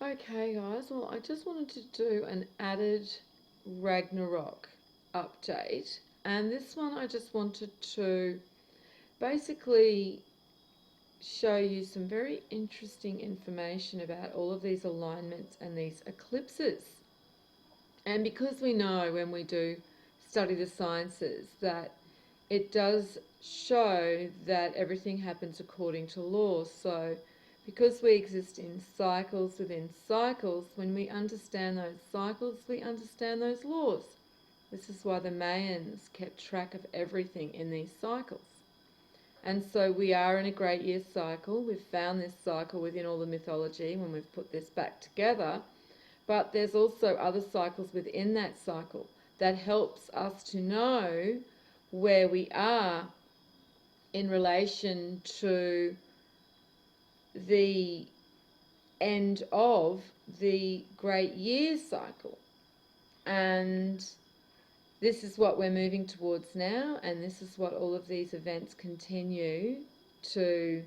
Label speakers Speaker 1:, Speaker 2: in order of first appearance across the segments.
Speaker 1: Okay, guys, well, I just wanted to do an added Ragnarok update, and this one I just wanted to basically show you some very interesting information about all of these alignments and these eclipses. And because we know when we do study the sciences that it does show that everything happens according to law. So because we exist in cycles within cycles, when we understand those cycles, we understand those laws. This is why the Mayans kept track of everything in these cycles. And so we are in a great year cycle. We've found this cycle within all the mythology when we've put this back together. But there's also other cycles within that cycle that helps us to know where we are in relation to the end of the great year cycle. And this is what we're moving towards now, and this is what all of these events continue to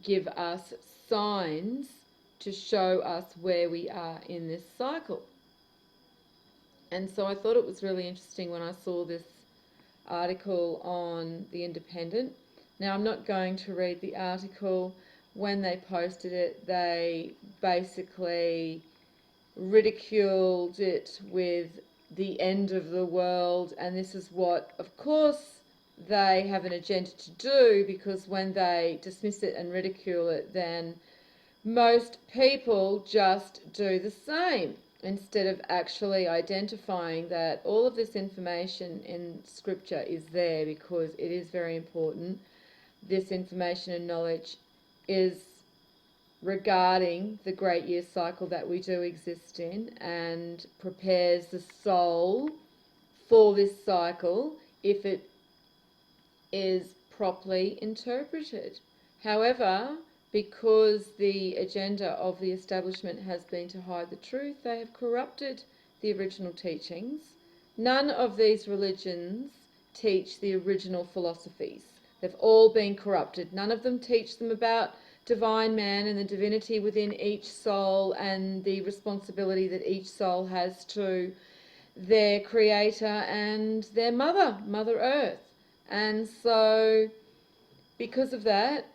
Speaker 1: give us signs to show us where we are in this cycle. And so I thought it was really interesting when I saw this article on The Independent. Now, I'm not going to read the article. When they posted it, they basically ridiculed it with the end of the world, and this is what, of course, they have an agenda to do, because when they dismiss it and ridicule it, then most people just do the same instead of actually identifying that all of this information in scripture is there because it is very important. This information and knowledge is regarding the great year cycle that we do exist in and prepares the soul for this cycle if it is properly interpreted. However, because the agenda of the establishment has been to hide the truth, they have corrupted the original teachings. None of these religions teach the original philosophies. They've all been corrupted. None of them teach them about divine man and the divinity within each soul and the responsibility that each soul has to their creator and their mother, Mother Earth. And so because of that,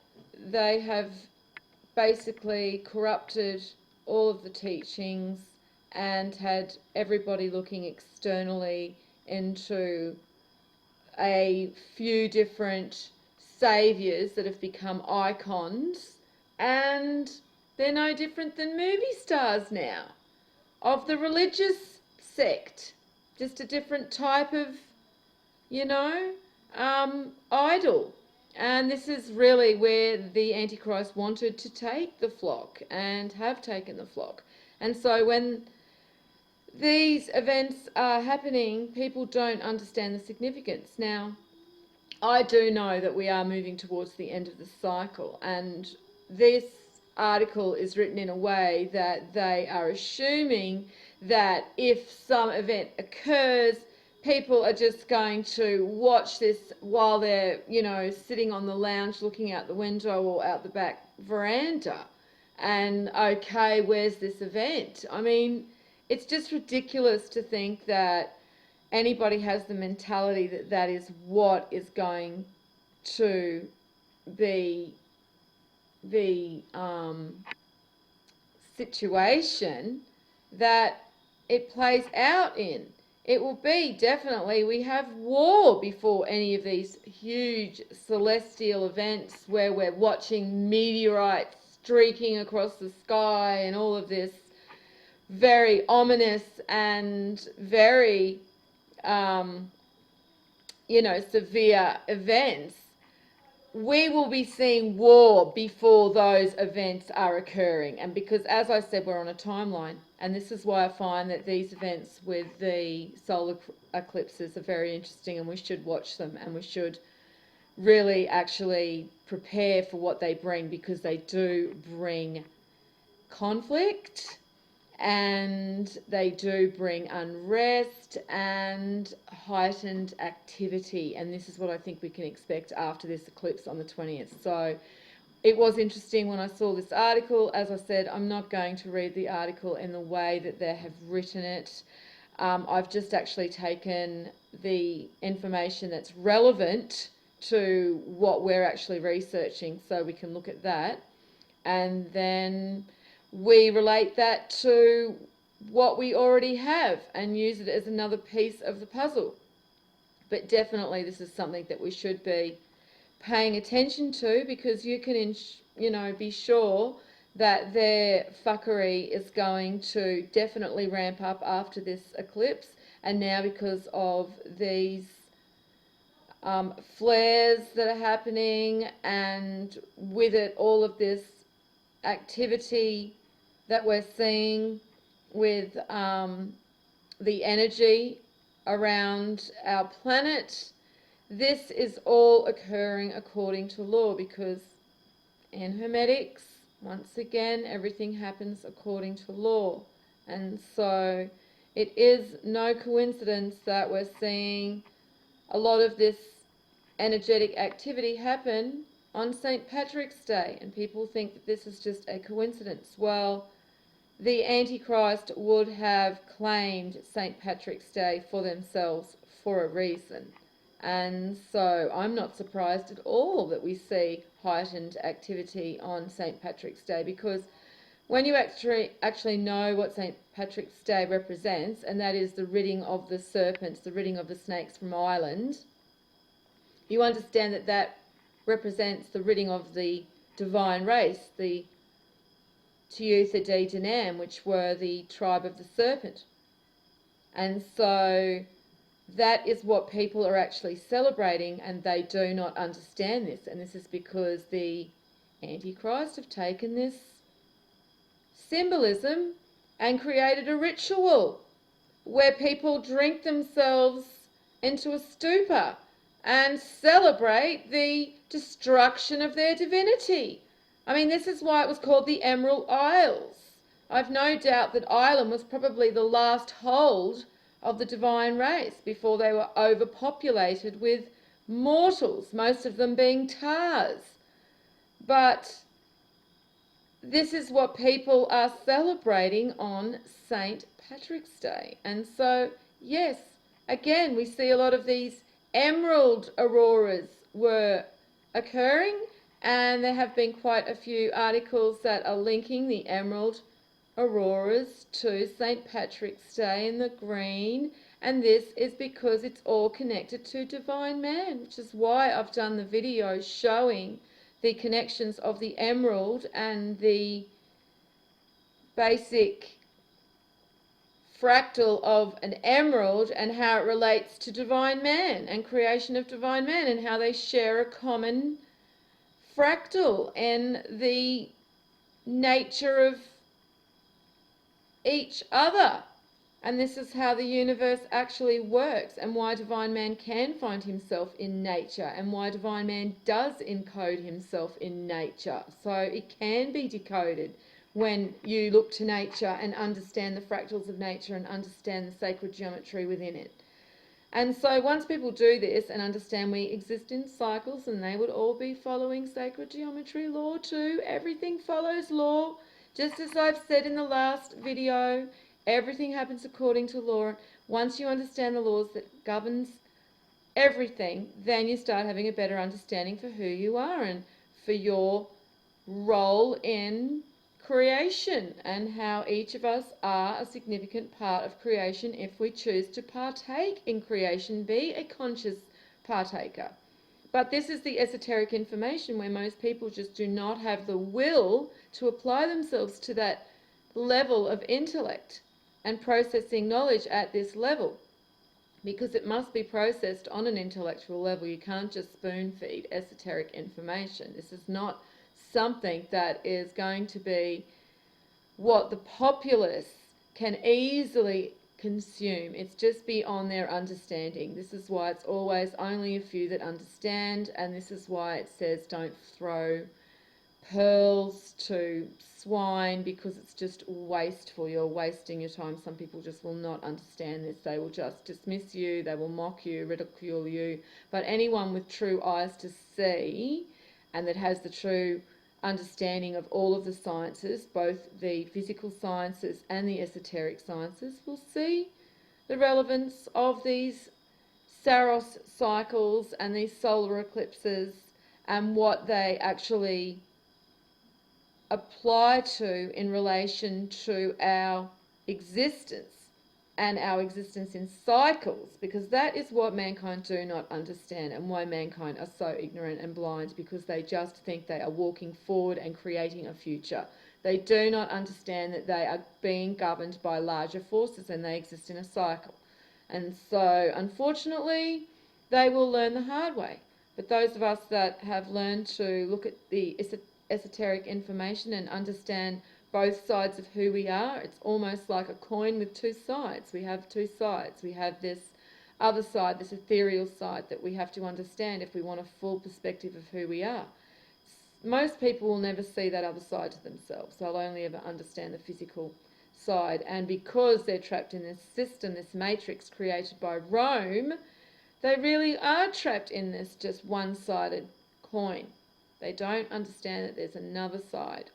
Speaker 1: they have basically corrupted all of the teachings and had everybody looking externally into a few different saviours that have become icons, and they're no different than movie stars now of the religious sect, just a different type of, idol. And this is really where the Antichrist wanted to take the flock and have taken the flock. And so when these events are happening, people don't understand the significance. Now, I do know that we are moving towards the end of the cycle, and this article is written in a way that they are assuming that if some event occurs, people are just going to watch this while they're, sitting on the lounge looking out the window or out the back veranda. And okay, where's this event? I mean, it's just ridiculous to think that anybody has the mentality that that is what is going to be the situation that it plays out in. It will be definitely, we have war before any of these huge celestial events where we're watching meteorites streaking across the sky and all of this very ominous and very severe events. We will be seeing war before those events are occurring. And because, as I said, we're on a timeline, and this is why I find that these events with the solar eclipses are very interesting, and we should watch them, and we should really actually prepare for what they bring, because they do bring conflict, and they do bring unrest and heightened activity. And this is what I think we can expect after this eclipse on the 20th. So it was interesting when I saw this article. As I said, I'm not going to read the article in the way that they have written it. I've just actually taken the information that's relevant to what we're actually researching so we can look at that. And then we relate that to what we already have and use it as another piece of the puzzle. But definitely this is something that we should be paying attention to, because you can, be sure that their fuckery is going to definitely ramp up after this eclipse. And now because of these flares that are happening, and with it all of this activity that we're seeing with the energy around our planet, this is all occurring according to law, because in Hermetics, once again, everything happens according to law. And so it is no coincidence that we're seeing a lot of this energetic activity happen on St. Patrick's Day, and people think that this is just a coincidence. Well, the Antichrist would have claimed St. Patrick's Day for themselves for a reason. And so I'm not surprised at all that we see heightened activity on St. Patrick's Day, because when you actually know what St. Patrick's Day represents, and that is the ridding of the serpents, the ridding of the snakes from Ireland, you understand that that represents the ridding of the divine race, the Tuatha De Danann, which were the tribe of the serpent. And so that is what people are actually celebrating, and they do not understand this. And this is because the Antichrist have taken this symbolism and created a ritual where people drink themselves into a stupor and celebrate the destruction of their divinity. I mean, this is why it was called the Emerald Isles. I've no doubt that Ireland was probably the last hold of the divine race before they were overpopulated with mortals, most of them being tars. But this is what people are celebrating on St. Patrick's Day. And so, yes, again, we see a lot of these emerald auroras were occurring, and there have been quite a few articles that are linking the emerald auroras to St. Patrick's Day in the green, and this is because it's all connected to divine man, which is why I've done the video showing the connections of the emerald and the basic fractal of an emerald, and how it relates to divine man and creation of divine man, and how they share a common fractal in the nature of each other. And this is how the universe actually works, and why divine man can find himself in nature, and why divine man does encode himself in nature. So it can be decoded when you look to nature and understand the fractals of nature and understand the sacred geometry within it. And so once people do this and understand we exist in cycles, and they would all be following sacred geometry law too. Everything follows law. Just as I've said in the last video, everything happens according to law. Once you understand the laws that governs everything, then you start having a better understanding for who you are and for your role in creation, and how each of us are a significant part of creation if we choose to partake in creation, be a conscious partaker. But this is the esoteric information where most people just do not have the will to apply themselves to that level of intellect and processing knowledge at this level, because it must be processed on an intellectual level. You can't just spoon feed esoteric information. This is not something that is going to be what the populace can easily consume. It's just beyond their understanding. This is why it's always only a few that understand, and this is why it says don't throw pearls to swine, because it's just wasteful. You're wasting your time. Some people just will not understand this. They will just dismiss you, they will mock you, ridicule you. But anyone with true eyes to see, and that has the true understanding of all of the sciences, both the physical sciences and the esoteric sciences, will see the relevance of these Saros cycles and these solar eclipses and what they actually apply to in relation to our existence and our existence in cycles, because that is what mankind do not understand, and why mankind are so ignorant and blind, because they just think they are walking forward and creating a future. They do not understand that they are being governed by larger forces and they exist in a cycle. And so, unfortunately, they will learn the hard way. But those of us that have learned to look at the esoteric information and understand both sides of who we are, it's almost like a coin with two sides. We have two sides. We have this other side, this ethereal side, that we have to understand if we want a full perspective of who we are. Most people will never see that other side to themselves. They'll only ever understand the physical side. And because they're trapped in this system, this matrix created by Rome, they really are trapped in this just one-sided coin. They don't understand that there's another side.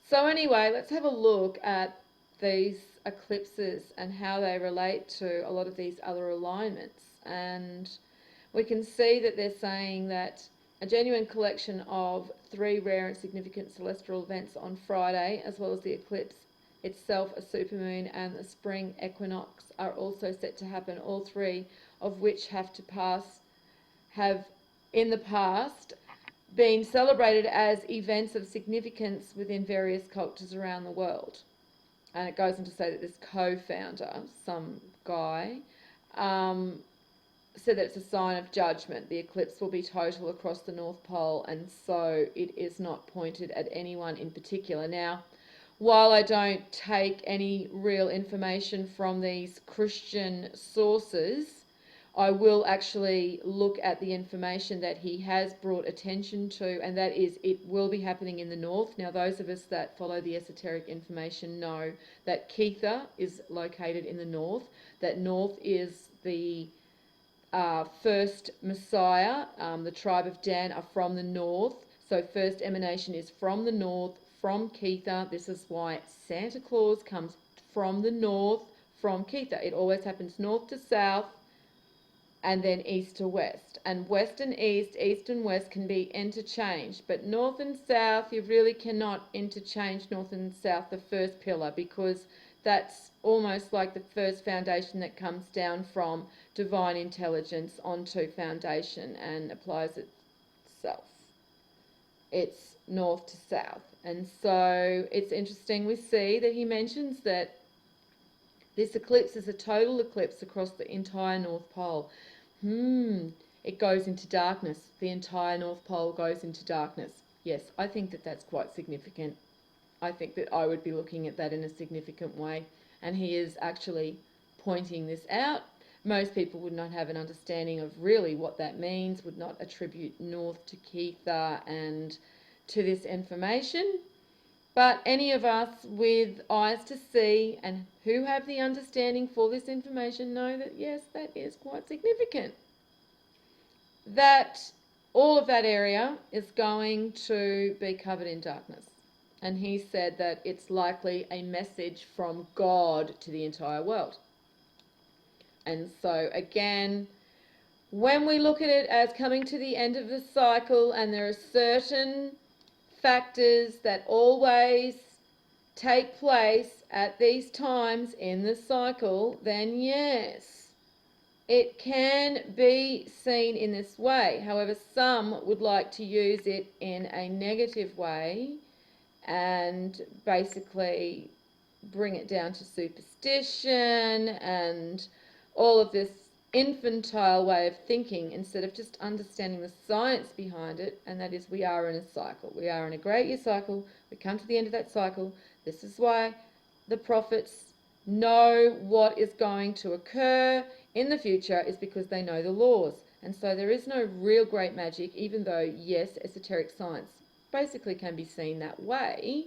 Speaker 1: So anyway, let's have a look at these eclipses and how they relate to a lot of these other alignments. And we can see that they're saying that a genuine collection of 3 rare and significant celestial events on Friday, as well as the eclipse itself, a supermoon, and the spring equinox are also set to happen, all 3 of which have in the past been celebrated as events of significance within various cultures around the world. And it goes on to say that this co-founder, some guy, said that it's a sign of judgment. The eclipse will be total across the North Pole, and so it is not pointed at anyone in particular. Now, while I don't take any real information from these Christian sources, I will actually look at the information that he has brought attention to, and that is it will be happening in the north. Now, those of us that follow the esoteric information know that Ketha is located in the north, that north is the first Messiah. The tribe of Dan are from the north, so first emanation is from the north, from Ketha. This is why Santa Claus comes from the north, from Ketha. It always happens north to south, and then east to west. And west and east and west can be interchanged, but north and south, you really cannot interchange north and south, the first pillar, because that's almost like the first foundation that comes down from divine intelligence onto foundation and applies itself. It's north to south. And so it's interesting, we see that he mentions that this eclipse is a total eclipse across the entire North Pole. It goes into darkness. The entire North Pole goes into darkness. Yes, I think that that's quite significant. I think that I would be looking at that in a significant way. And he is actually pointing this out. Most people would not have an understanding of really what that means, would not attribute north to Ketha and to this information. But any of us with eyes to see and who have the understanding for this information know that, yes, that is quite significant. That all of that area is going to be covered in darkness. And he said that it's likely a message from God to the entire world. And so, again, when we look at it as coming to the end of the cycle, and there are certain factors that always take place at these times in the cycle, then yes, it can be seen in this way. However, some would like to use it in a negative way and basically bring it down to superstition and all of this infantile way of thinking, instead of just understanding the science behind it, and that is we are in a cycle. We are in a great year cycle. We come to the end of that cycle. This is why the prophets know what is going to occur in the future, is because they know the laws. And so there is no real great magic, even though, yes, esoteric science basically can be seen that way.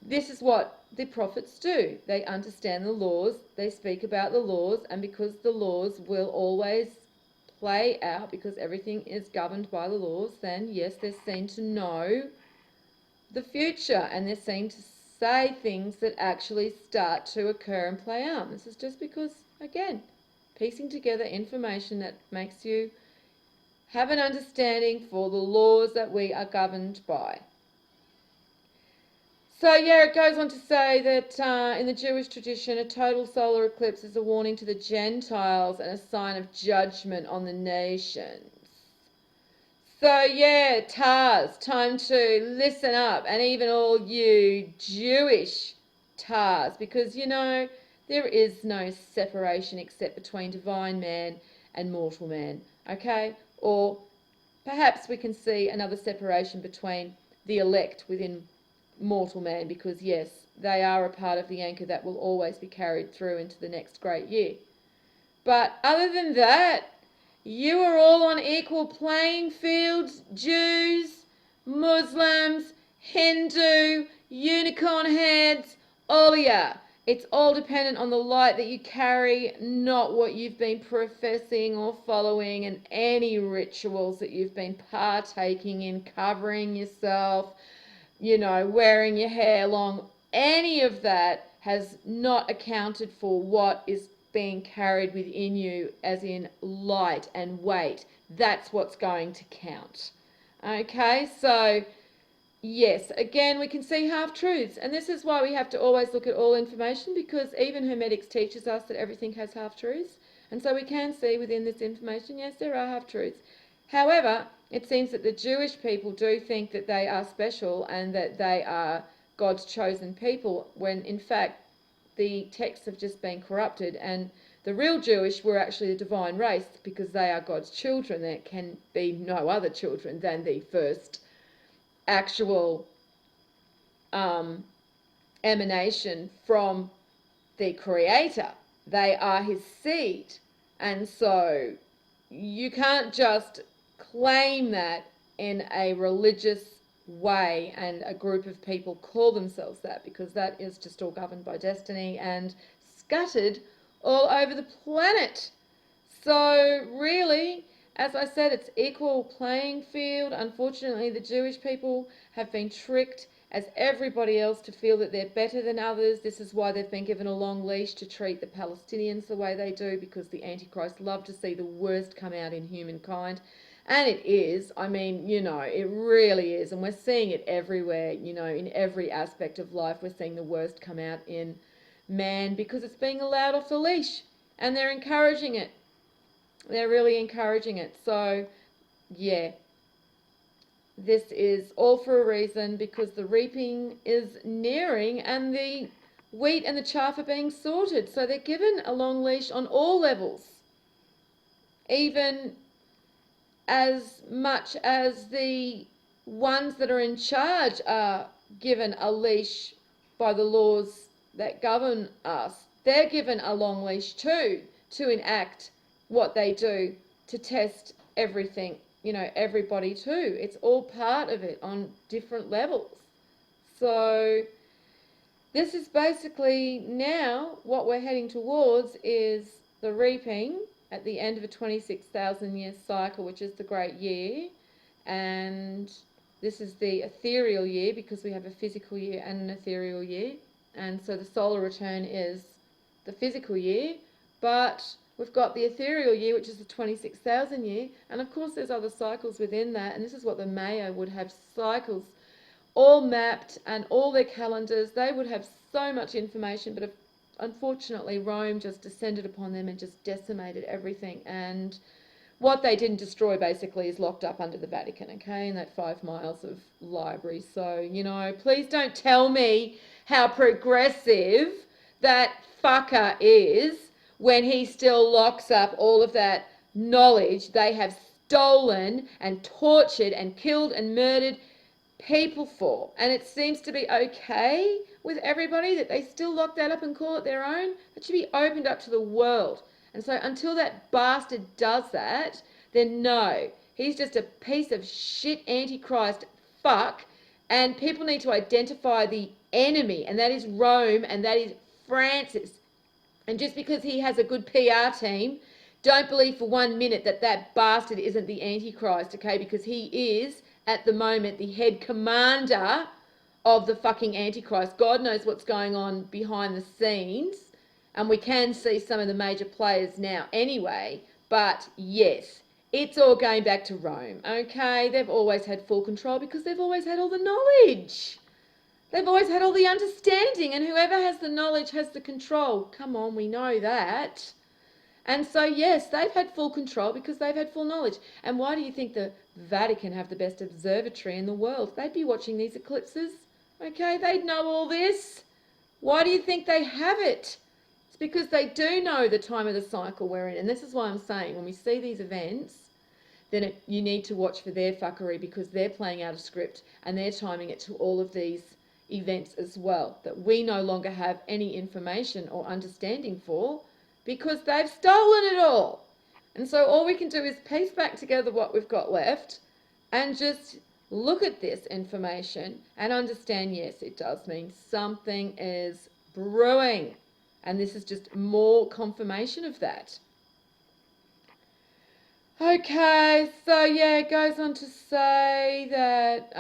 Speaker 1: This is what the prophets do. They understand the laws, they speak about the laws, and because the laws will always play out, because everything is governed by the laws, then yes, they're seen to know the future, and they're seen to say things that actually start to occur and play out. And this is just because, again, piecing together information that makes you have an understanding for the laws that we are governed by. So yeah, it goes on to say that in the Jewish tradition, a total solar eclipse is a warning to the Gentiles and a sign of judgment on the nations. So yeah, Tars, time to listen up, and even all you Jewish Tars, because you know there is no separation except between divine man and mortal man, okay? Or perhaps we can see another separation between the elect within mortal man, because yes, they are a part of the anchor that will always be carried through into the next great year. But other than that, you are all on equal playing fields, Jews, Muslims, Hindu, unicorn heads, all of ya. It's all dependent on the light that you carry, not what you've been professing or following, and any rituals that you've been partaking in, covering yourself, you know, wearing your hair long. Any of that has not accounted for what is being carried within you, as in light and weight. That's what's going to count. Okay, so yes, again, we can see half-truths, and this is why we have to always look at all information, because even Hermetics teaches us that everything has half-truths, and so we can see within this information, yes, there are half-truths. However, it seems that the Jewish people do think that they are special and that they are God's chosen people, when in fact the texts have just been corrupted, and the real Jewish were actually the divine race, because they are God's children. There can be no other children than the first actual emanation from the Creator. They are his seed, and so you can't just claim that in a religious way and a group of people call themselves that, because that is just all governed by destiny and scattered all over the planet. So really, as I said, it's equal playing field. Unfortunately, the Jewish people have been tricked as everybody else to feel that they're better than others. This is why they've been given a long leash to treat the Palestinians the way they do, because the Antichrist love to see the worst come out in humankind. And it is, I mean, you know, it really is. And we're seeing it everywhere, you know, in every aspect of life. We're seeing the worst come out in man, because it's being allowed off the leash. And they're encouraging it. They're really encouraging it. So, yeah, this is all for a reason, because the reaping is nearing and the wheat and the chaff are being sorted. So they're given a long leash on all levels, even as much as the ones that are in charge are given a leash by the laws that govern us. They're given a long leash too, to enact what they do, to test everything, you know, everybody too. It's all part of it on different levels. So this is basically now what we're heading towards, is the reaping at the end of a 26,000 year cycle, which is the great year. And this is the ethereal year, because we have a physical year and an ethereal year. And so the solar return is the physical year, but we've got the ethereal year, which is the 26,000 year. And of course there's other cycles within that, and this is what the Maya would have, cycles all mapped and all their calendars. They would have so much information, but unfortunately Rome just descended upon them and just decimated everything. And what they didn't destroy basically is locked up under the Vatican, okay, in that 5 miles of library. So, you know, please don't tell me how progressive that fucker is when he still locks up all of that knowledge they have stolen and tortured and killed and murdered people for. And it seems to be okay with everybody that they still lock that up and call it their own. It should be opened up to the world. And so until that bastard does that, then no, he's just a piece of shit antichrist fuck, and people need to identify the enemy, and that is Rome, and that is Francis. And just because he has a good PR team Don't believe for 1 minute that that bastard isn't the Antichrist, okay? Because he is, at the moment, the head commander of the fucking Antichrist. God knows what's going on behind the scenes. And we can see some of the major players now anyway. But yes, it's all going back to Rome, okay? They've always had full control because they've always had all the knowledge. They've always had all the understanding, and whoever has the knowledge has the control. Come on, we know that. And so, yes, they've had full control because they've had full knowledge. And why do you think the Vatican have the best observatory in the world? They'd be watching these eclipses, okay? They'd know all this. Why do you think they have it? It's because they do know the time of the cycle we're in. And this is why I'm saying when we see these events, then you need to watch for their fuckery because they're playing out a script and they're timing it to all of these events as well that we no longer have any information or understanding for because they've stolen it all. And so all we can do is piece back together what we've got left and just look at this information and understand, yes, it does mean something is brewing. And this is just more confirmation of that. Okay, so yeah, it goes on to say that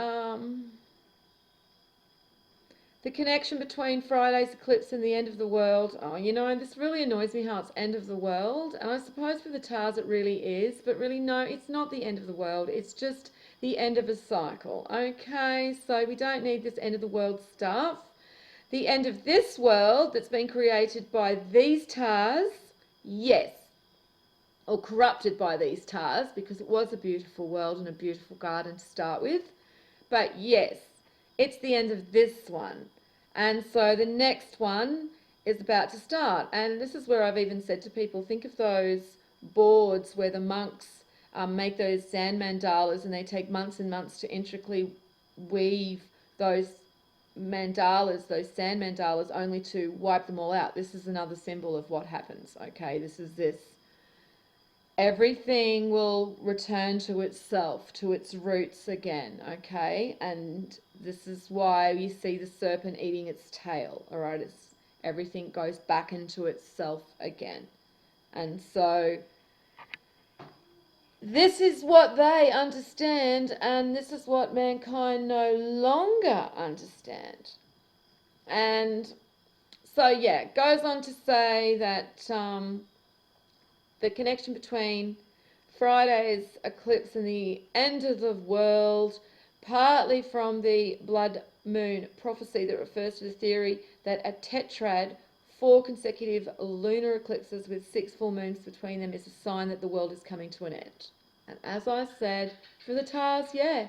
Speaker 1: the connection between Friday's eclipse and the end of the world. Oh, you know, this really annoys me how it's end of the world. And I suppose for the Tars it really is. But really, no, it's not the end of the world. It's just the end of a cycle. Okay, so we don't need this end of the world stuff. The end of this world that's been created by these Tars, yes. Or corrupted by these Tars, because it was a beautiful world and a beautiful garden to start with. But yes, it's the end of this one. And so the next one is about to start. And this is where I've even said to people, think of those boards where the monks make those sand mandalas and they take months and months to intricately weave those mandalas, those sand mandalas, only to wipe them all out. This is another symbol of what happens, okay? This is this. Everything will return to itself, to its roots again, okay? And this is why you see the serpent eating its tail, all right? Everything goes back into itself again. And so this is what they understand, and this is what mankind no longer understand. And so, yeah, it goes on to say that the connection between Friday's eclipse and the end of the world, partly from the blood moon prophecy that refers to the theory that a tetrad, 4 consecutive lunar eclipses with 6 full moons between them, is a sign that the world is coming to an end. And as I said, for the Tars, yeah,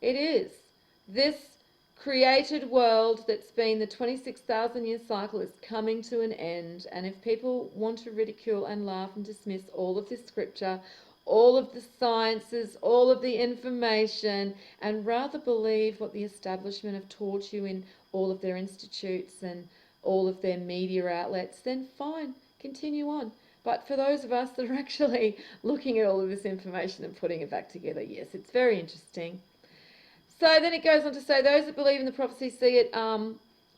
Speaker 1: it is. This created world that's been the 26,000 year cycle is coming to an end. And if people want to ridicule and laugh and dismiss all of this scripture, all of the sciences, all of the information, and rather believe what the establishment have taught you in all of their institutes and all of their media outlets, then fine, continue on. But for those of us that are actually looking at all of this information and putting it back together, yes, it's very interesting. So then it goes on to say, those that believe in the prophecy see it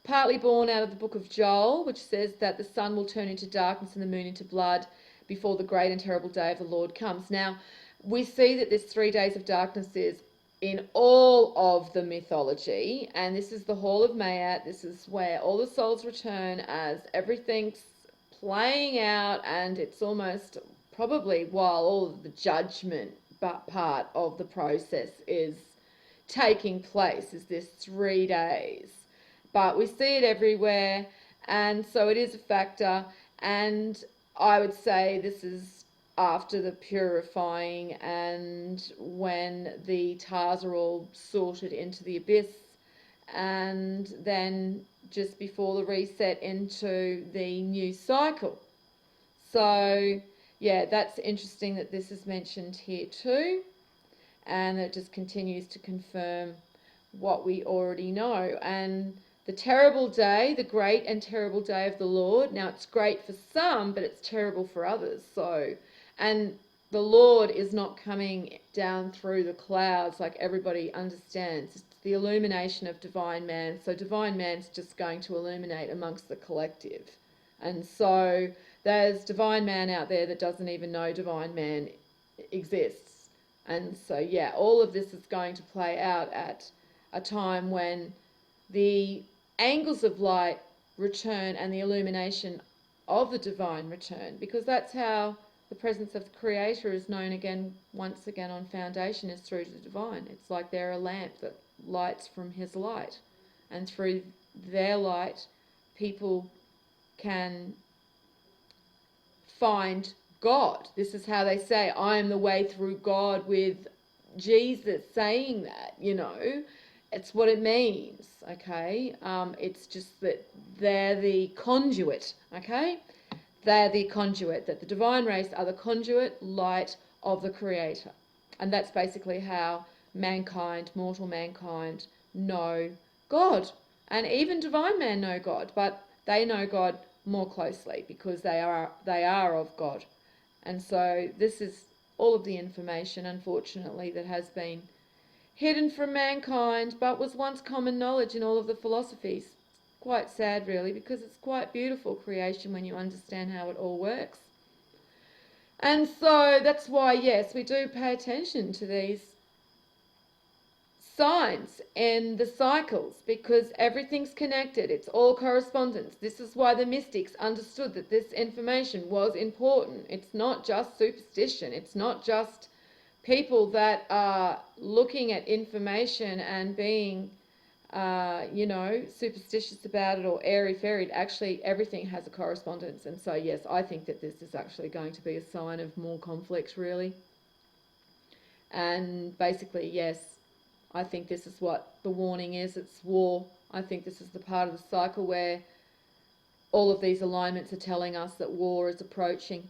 Speaker 1: partly born out of the book of Joel, which says that the sun will turn into darkness and the moon into blood before the great and terrible day of the Lord comes. Now, we see that this 3 days of darkness is in all of the mythology, and this is the Hall of Mayat. This is where all the souls return as everything's playing out, and it's almost probably while all of the judgment part of the process is taking place, is this 3 days. But we see it everywhere, and so it is a factor. And I would say this is after the purifying and when the Tars are all sorted into the abyss, and then just before the reset into the new cycle. So yeah, that's interesting that this is mentioned here too, and it just continues to confirm what we already know. And the terrible day, the great and terrible day of the Lord. Now, it's great for some, but it's terrible for others. So, and the Lord is not coming down through the clouds like everybody understands. It's the illumination of divine man. So divine man's just going to illuminate amongst the collective. And so there's divine man out there that doesn't even know divine man exists. And so, yeah, all of this is going to play out at a time when the angles of light return and the illumination of the divine return, because that's how the presence of the Creator is known again, once again on foundation, is through the divine. It's like they're a lamp that lights from His light, and through their light people can find God. This is how they say, I am the way through God, with Jesus saying that, you know. It's what it means, okay? It's just that they're the conduit, okay? They're the conduit, that the divine race are the conduit light of the Creator. And that's basically how mankind, mortal mankind, know God. And even divine man know God, but they know God more closely because they are of God. And so this is all of the information, unfortunately, that has been hidden from mankind, but was once common knowledge in all of the philosophies. Quite sad, really, because it's quite beautiful creation when you understand how it all works. And so that's why, yes, we do pay attention to these signs and the cycles, because everything's connected. It's all correspondence. This is why the mystics understood that this information was important. It's not just superstition. It's not just people that are looking at information and being, you know, superstitious about it or airy-fairy. Actually, everything has a correspondence. And so, yes, I think that this is actually going to be a sign of more conflict, really. And basically, yes, I think this is what the warning is. It's war. I think this is the part of the cycle where all of these alignments are telling us that war is approaching.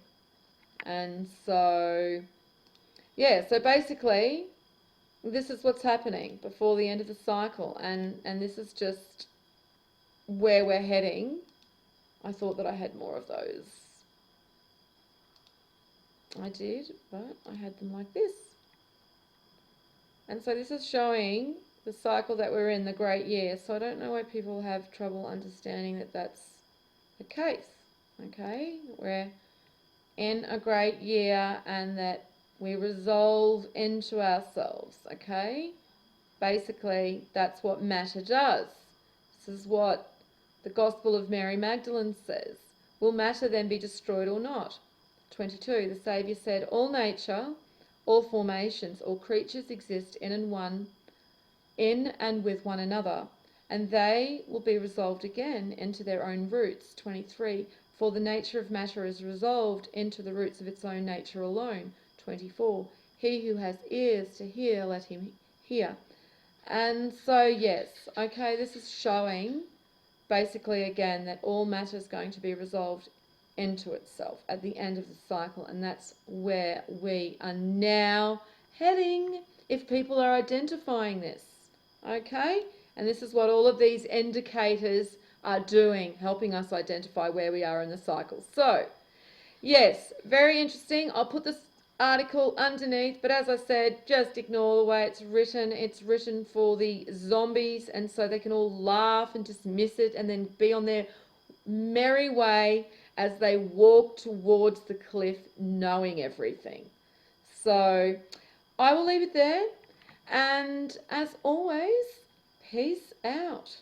Speaker 1: And so, yeah, so basically, this is what's happening before the end of the cycle. And this is just where we're heading. I thought that I had more of those. I did, but I had them like this. And so this is showing the cycle that we're in, the great year. So I don't know why people have trouble understanding that that's the case. Okay, we're in a great year and that we resolve into ourselves. Okay, basically that's what matter does. This is what the Gospel of Mary Magdalene says. Will matter then be destroyed or not? 22, the Saviour said, all nature, all formations, all creatures exist in and with one another, and they will be resolved again into their own roots. 23, for the nature of matter is resolved into the roots of its own nature alone. 24, he who has ears to hear, let him hear. And so, yes, okay, this is showing basically again that all matter is going to be resolved into itself at the end of the cycle, and that's where we are now heading if people are identifying this, okay? And this is what all of these indicators are doing, helping us identify where we are in the cycle. So, yes, very interesting. I'll put this article underneath, but as I said, just ignore the way it's written. It's written for the zombies, and so they can all laugh and dismiss it and then be on their merry way as they walk towards the cliff knowing everything. So I will leave it there, and as always, peace out.